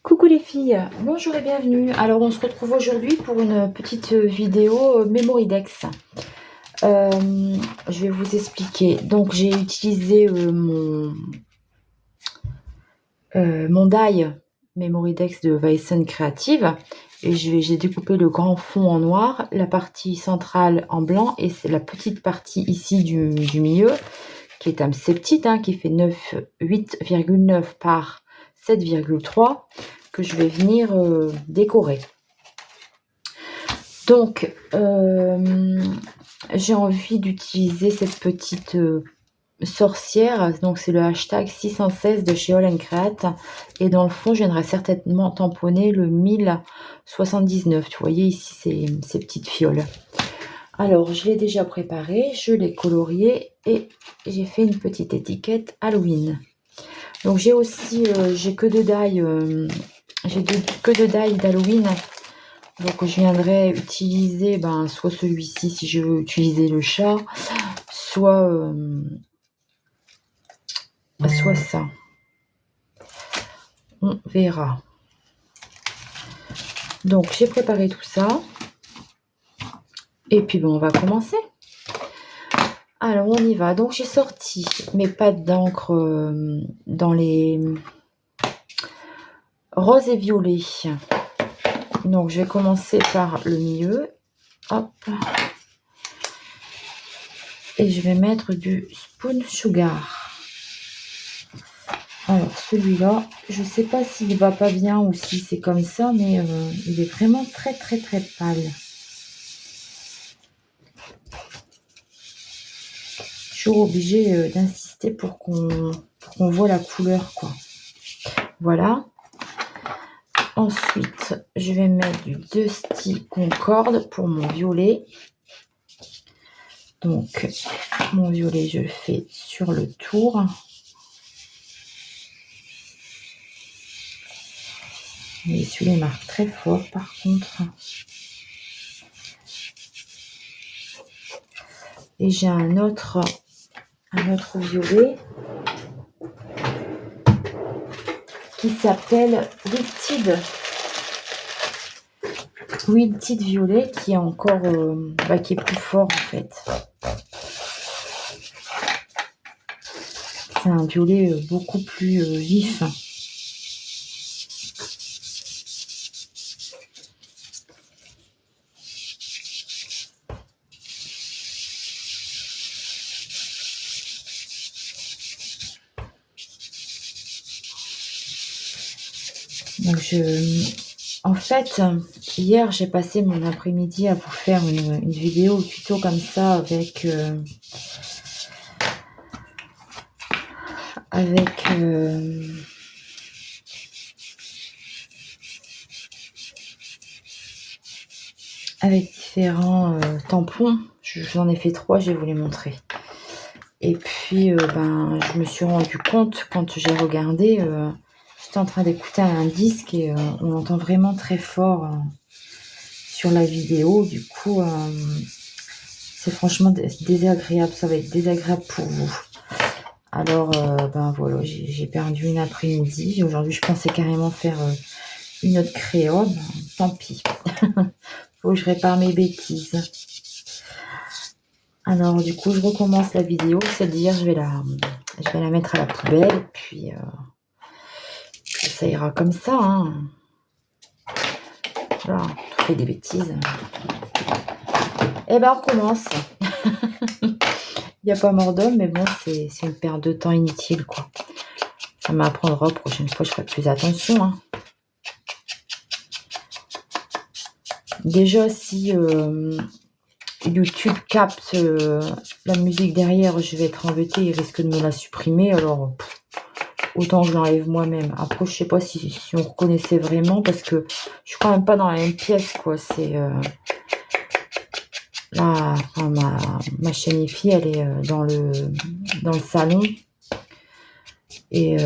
Coucou les filles, bonjour et bienvenue. Alors on se retrouve aujourd'hui pour une petite vidéo Memorydex. Je vais vous expliquer. Donc j'ai utilisé mon die Memorydex de Weissen Creative et j'ai découpé le grand fond en noir, la partie centrale en blanc et c'est la petite partie ici du milieu qui est assez petite, qui fait 8,9 par 7,3 que je vais venir décorer. Donc j'ai envie d'utiliser cette petite sorcière, donc c'est le hashtag 616 de chez All & Create et dans le fond je viendrai certainement tamponner le 1079. Vous voyez ici ces petites fioles. Alors je l'ai déjà préparé, je l'ai colorié et j'ai fait une petite étiquette Halloween. Donc j'ai aussi j'ai que deux die d'Halloween. Donc je viendrai utiliser soit celui-ci si je veux utiliser le chat, soit ça. On verra. Donc j'ai préparé tout ça. Et puis on va commencer. Alors on y va. Donc j'ai sorti mes pattes d'encre dans les roses et violets. Donc je vais commencer par le milieu. Hop. Et je vais mettre du Spoon Sugar. Alors celui-là, je ne sais pas s'il va pas bien ou si c'est comme ça, mais il est vraiment très très très pâle. Je suis obligée d'insister pour qu'on voit la couleur, quoi. Voilà. Ensuite, je vais mettre du Dusty Concorde pour mon violet. Donc, mon violet, je le fais sur le tour. Mais celui-là marque très fort par contre. Et j'ai un autre violet qui s'appelle Wilted Violet qui est encore qui est plus fort en fait. C'est un violet beaucoup plus vif. Donc en fait, hier j'ai passé mon après-midi à vous faire une vidéo tuto comme ça avec différents tampons. J'en ai fait 3, je vais vous les montrer. Et puis je me suis rendu compte quand j'ai regardé, j'étais en train d'écouter un disque et on entend vraiment très fort sur la vidéo. Du coup, c'est franchement désagréable. Ça va être désagréable pour vous. Alors, voilà, j'ai perdu une après-midi. Aujourd'hui, je pensais carrément faire une autre créole. Tant pis. Faut que je répare mes bêtises. Alors, du coup, je recommence la vidéo. Celle d'hier, je vais la mettre à la poubelle. Et puis, ça ira comme ça. Voilà, tout fait des bêtises. Et on recommence. Il n'y a pas mort d'homme, mais bon, c'est une perte de temps inutile, quoi. Ça m'apprendra. Prochaine fois, je ferai plus attention. Déjà, si YouTube capte la musique derrière, je vais être embêtée. Il risque de me la supprimer. Alors, autant je l'enlève moi-même. Après, je sais pas si on reconnaissait vraiment, parce que je suis quand même pas dans la même pièce, quoi. C'est là, ma chaîne IFI, elle est dans le salon. Et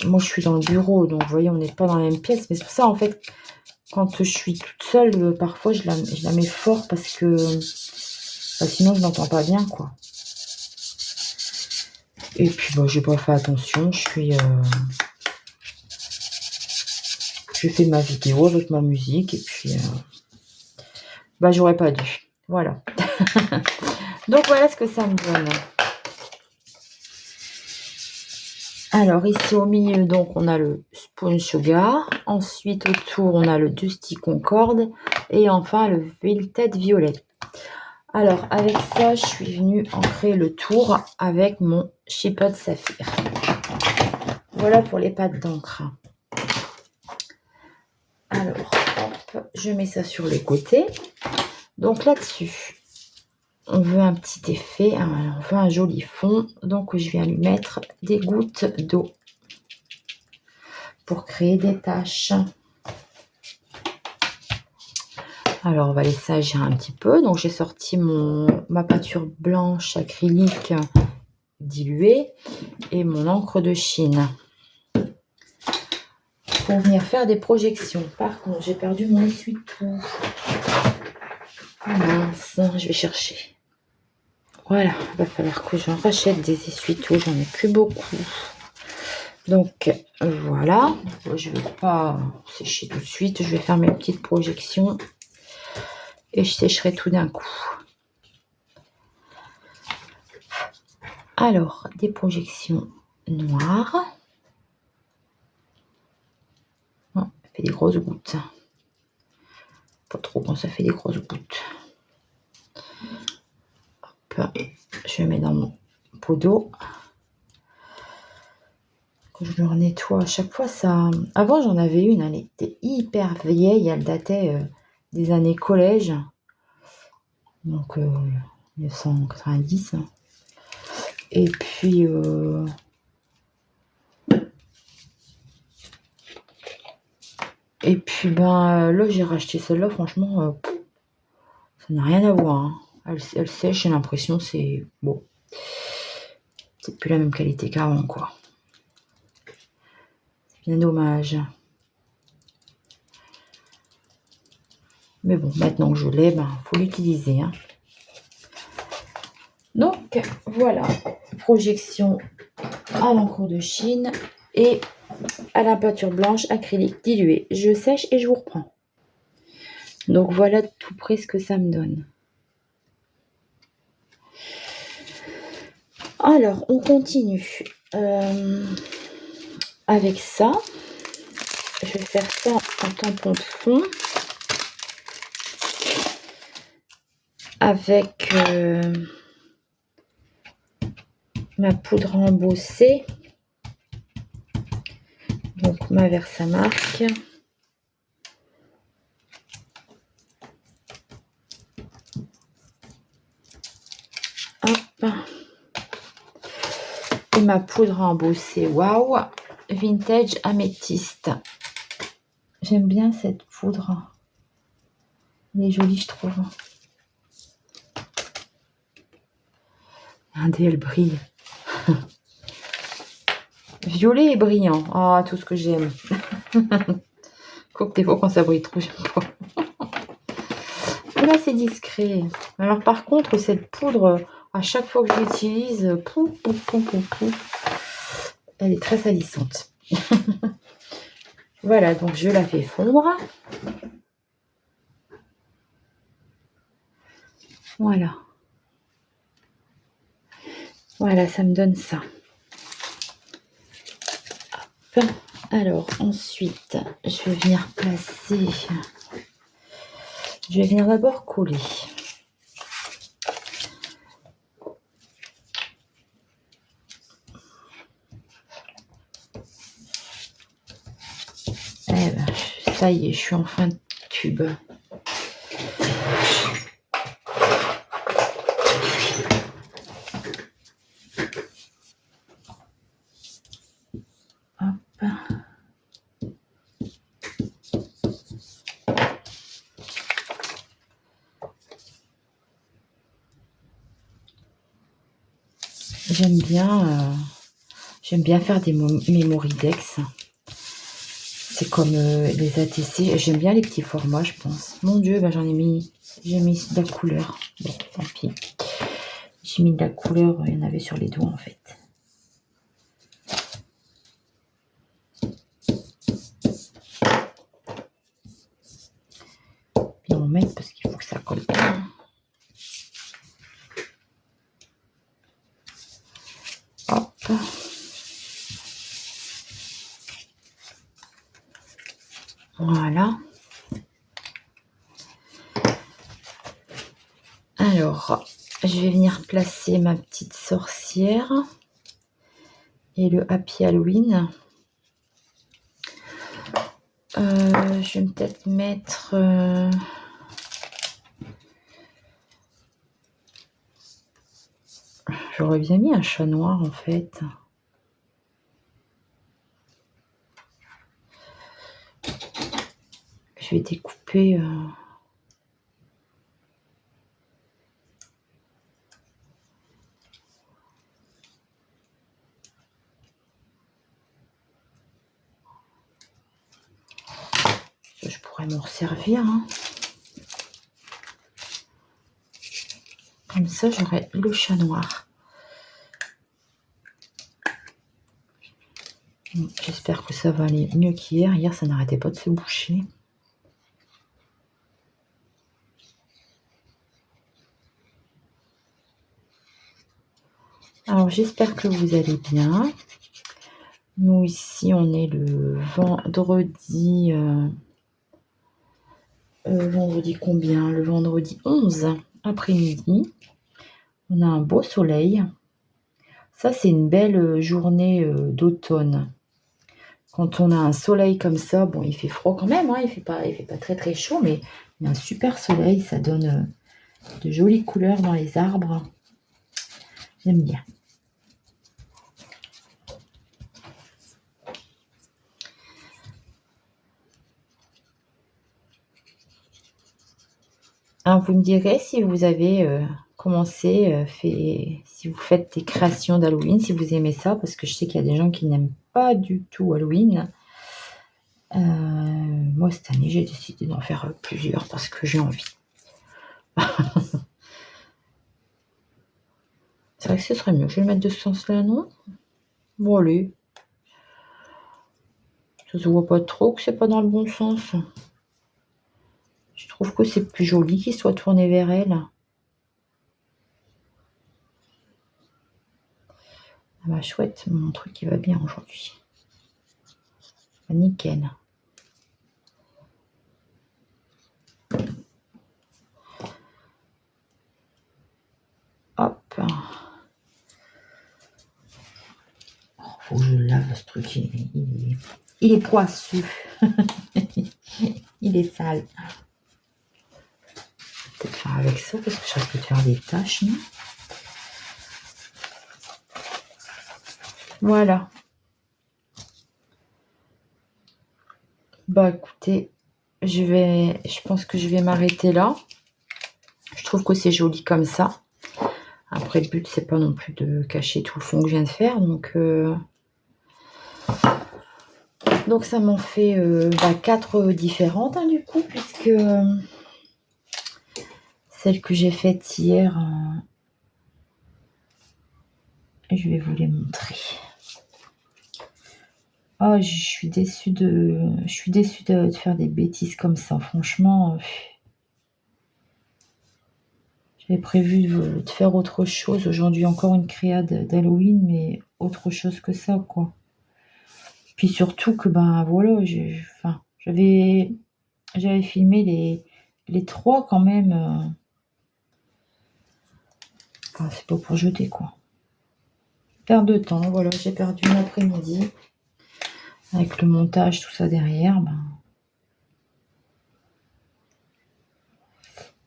moi, je suis dans le bureau. Donc, vous voyez, on n'est pas dans la même pièce. Mais c'est pour ça, en fait, quand je suis toute seule, parfois, je la mets fort parce que sinon, je n'entends pas bien, quoi. Et puis, j'ai pas fait attention. Je suis j'ai fait ma vidéo avec ma musique et puis bah j'aurais pas dû. Voilà. Donc voilà ce que ça me donne. Alors ici au milieu, donc on a le Spoon Sugar. Ensuite autour, on a le Dusty Concorde. Et enfin le Velvet Violet. Alors avec ça, je suis venue ancrer le tour avec mon Shepherd Saphir. Voilà pour les pattes d'encre. Alors, hop, je mets ça sur les côtés. Donc là-dessus, on veut un petit effet, on veut un joli fond. Donc je viens lui mettre des gouttes d'eau pour créer des taches. Alors on va laisser agir un petit peu. Donc j'ai sorti ma peinture blanche acrylique diluée et mon encre de Chine pour venir faire des projections. Par contre, j'ai perdu mon essuie-tout. Ah mince, je vais chercher. Voilà, il va falloir que j'en rachète des essuie-tout. J'en ai plus beaucoup. Donc voilà, je ne vais pas sécher tout de suite. Je vais faire mes petites projections et je sécherai tout d'un coup. Alors, des projections noires. Oh, ça fait des grosses gouttes. Pas trop quand ça fait des grosses gouttes. Hop, je mets dans mon pot d'eau. Je le nettoie à chaque fois. Ça. Avant, j'en avais une. Elle était hyper vieille. Elle datait des années collège. Donc, 1990. Et puis... là, j'ai racheté celle-là. Franchement, ça n'a rien à voir. Hein. Elle sèche, j'ai l'impression, c'est... Bon. C'est plus la même qualité qu'avant, quoi. C'est bien dommage. Mais bon, maintenant que je l'ai, faut l'utiliser. Hein. Donc, voilà. Projection à l'encre de Chine et à la peinture blanche acrylique diluée. Je sèche et je vous reprends. Donc, voilà tout près ce que ça me donne. Alors, on continue avec ça. Je vais faire ça en tampon de fond. Avec ma poudre embossée. Donc, ma Versamark. Hop. Et ma poudre embossée, waouh, vintage améthyste. J'aime bien cette poudre. Elle est jolie, je trouve. Regardez, elle brille. Violet et brillant. Ah, tout ce que j'aime. Quoique des fois, quand ça brille trop, j'aime pas. Et là, c'est discret. Alors, par contre, cette poudre, à chaque fois que je l'utilise, elle est très salissante. Voilà, donc je la fais fondre. Voilà. Voilà, ça me donne ça. Hop. Alors, ensuite, je vais venir placer... Je vais venir d'abord coller. Eh ben, ça y est, je suis en fin de tube. Hop. J'aime bien faire des Memory-Dex. C'est comme les ATC. J'aime bien les petits formats, je pense. Mon Dieu, j'ai mis de la couleur. Bon, tant pis. J'ai mis de la couleur, il y en avait sur les doigts en fait. remettre parce qu'il faut que ça colle bien. Hop. Voilà. Alors, je vais venir placer ma petite sorcière et le Happy Halloween. Je vais peut-être mettre... J'aurais bien mis un chat noir en fait. Je vais découper... Je pourrais m'en resservir. Hein. Comme ça, j'aurai le chat noir. J'espère que ça va aller mieux qu'hier. Hier, ça n'arrêtait pas de se boucher. Alors, j'espère que vous allez bien. Nous, ici, on est le vendredi... vendredi combien? Le vendredi 11 après-midi. On a un beau soleil. Ça, c'est une belle journée d'automne. Quand on a un soleil comme ça, bon, il fait froid quand même, hein, il fait pas très très chaud, mais il y a un super soleil, ça donne de jolies couleurs dans les arbres. J'aime bien. Alors, vous me direz si vous avez commencé, si vous faites des créations d'Halloween, si vous aimez ça, parce que je sais qu'il y a des gens qui n'aiment pas du tout Halloween. Moi, cette année, j'ai décidé d'en faire plusieurs parce que j'ai envie. C'est vrai que ce serait mieux. Je vais le mettre de ce sens-là, non? Bon, allez. Ça se voit pas trop que c'est pas dans le bon sens. Je trouve que c'est plus joli qu'il soit tourné vers elle. Ah bah chouette, mon truc il va bien aujourd'hui. Nickel. Hop. Faut que je lave ce truc. Il est poissu. Il est sale. Peut-être faire avec ça parce que je risque de faire des taches. Non, voilà. Bah écoutez, je pense que je vais m'arrêter là. Je trouve que c'est joli comme ça. Après, le but, c'est pas non plus de cacher tout le fond que je viens de faire. Donc ça m'en fait 4 différentes, hein, du coup, puisque celle que j'ai faite hier, je vais vous les montrer. Oh, je suis déçue de faire des bêtises comme ça. Franchement, j'avais prévu de faire autre chose. Aujourd'hui, encore une créa d'Halloween, mais autre chose que ça, quoi. Puis surtout que, voilà, j'avais filmé les 3 quand même. Enfin, c'est pas pour jeter, quoi. Perte de temps, voilà, j'ai perdu mon après-midi. Avec le montage, tout ça derrière,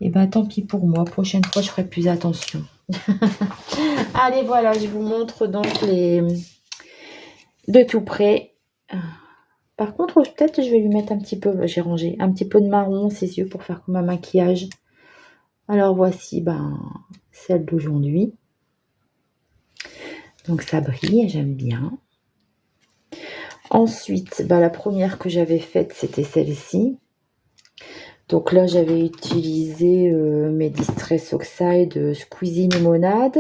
et tant pis pour moi. Prochaine fois, je ferai plus attention. Allez, voilà, je vous montre donc de tout près. Par contre, peut-être je vais lui mettre un petit peu, j'ai rangé, un petit peu de marron ses yeux pour faire comme un maquillage. Alors voici celle d'aujourd'hui. Donc ça brille, j'aime bien. Ensuite, la première que j'avais faite, c'était celle-ci. Donc là, j'avais utilisé mes Distress Oxide Squeezie Limonade,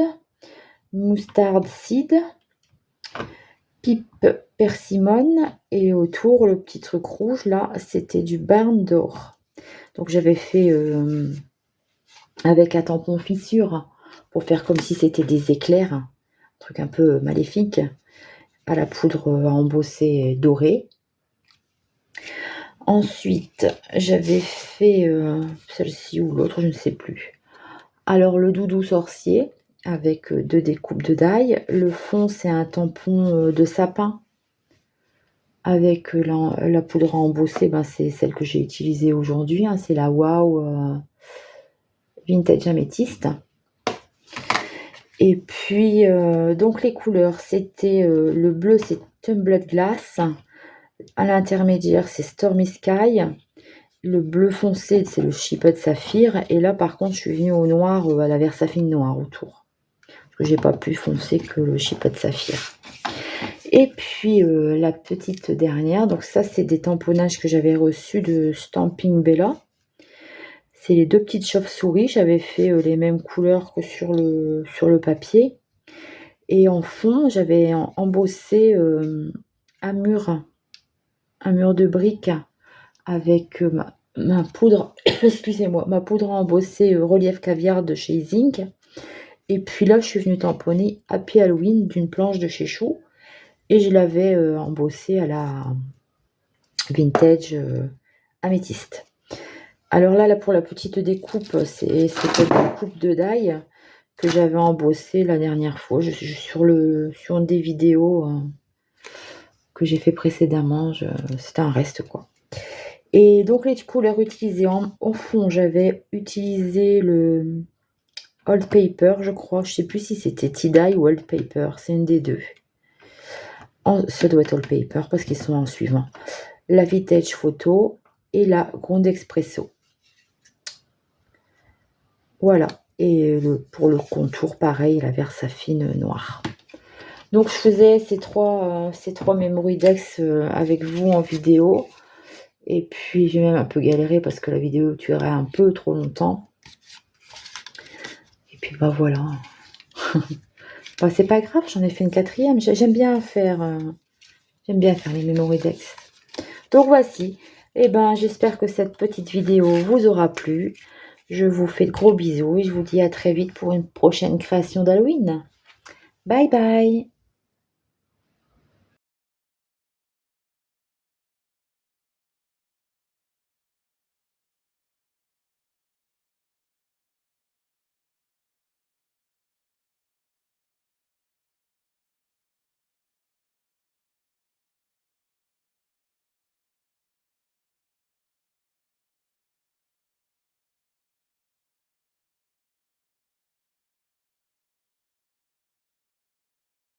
Mustard Seed, Pipe Persimmone et autour, le petit truc rouge, là, c'était du Barn d'Or. Donc j'avais fait avec un tampon fissure pour faire comme si c'était des éclairs, un truc un peu maléfique, à la poudre embossée dorée. Ensuite, j'avais fait celle-ci ou l'autre, je ne sais plus. Alors le doudou sorcier avec 2 découpes de die. Le fond, c'est un tampon de sapin avec la poudre à embosser. Ben, c'est celle que j'ai utilisée aujourd'hui, hein, c'est la Wow Vintage Améthyste. Et puis, donc les couleurs, c'était le bleu, c'est Tumbled Glass. À l'intermédiaire, c'est Stormy Sky. Le bleu foncé, c'est le Chipped Saphir. Et là, par contre, je suis venue au noir, à la Versafine noire autour. Parce que j'ai pas plus foncé que le Chipped Saphir. Et puis, la petite dernière. Donc ça, c'est des tamponnages que j'avais reçus de Stamping Bella. C'est les 2 petites chauves-souris. J'avais fait les mêmes couleurs que sur le papier. Et en fond, j'avais embossé un mur de briques avec ma poudre, excusez-moi, ma poudre à embosser relief caviar de chez Zinc. Et puis là, je suis venue tamponner Happy Halloween d'une planche de chez Chou. Et je l'avais embossé à la Vintage Améthyste. Alors là, pour la petite découpe, c'est cette découpe de die que j'avais embossé la dernière fois. Sur des vidéos que j'ai fait précédemment, c'était un reste quoi. Et donc les couleurs utilisées en fond, j'avais utilisé le Old Paper, je crois. Je ne sais plus si c'était Tie-Dye ou Old Paper, c'est une des deux. Ça doit être Old Paper parce qu'ils sont en suivant. La Vintage Photo et la Grande Espresso. Voilà. Et pour le contour, pareil, la Versafine noire. Donc je faisais ces trois Memory Decks avec vous en vidéo. Et puis j'ai même un peu galéré parce que la vidéo durait un peu trop longtemps. Et puis bah voilà. Bah, c'est pas grave, j'en ai fait une 4e. J'aime bien faire les Memory Decks. Donc voici. Et ben j'espère que cette petite vidéo vous aura plu. Je vous fais de gros bisous et je vous dis à très vite pour une prochaine création d'Halloween. Bye bye.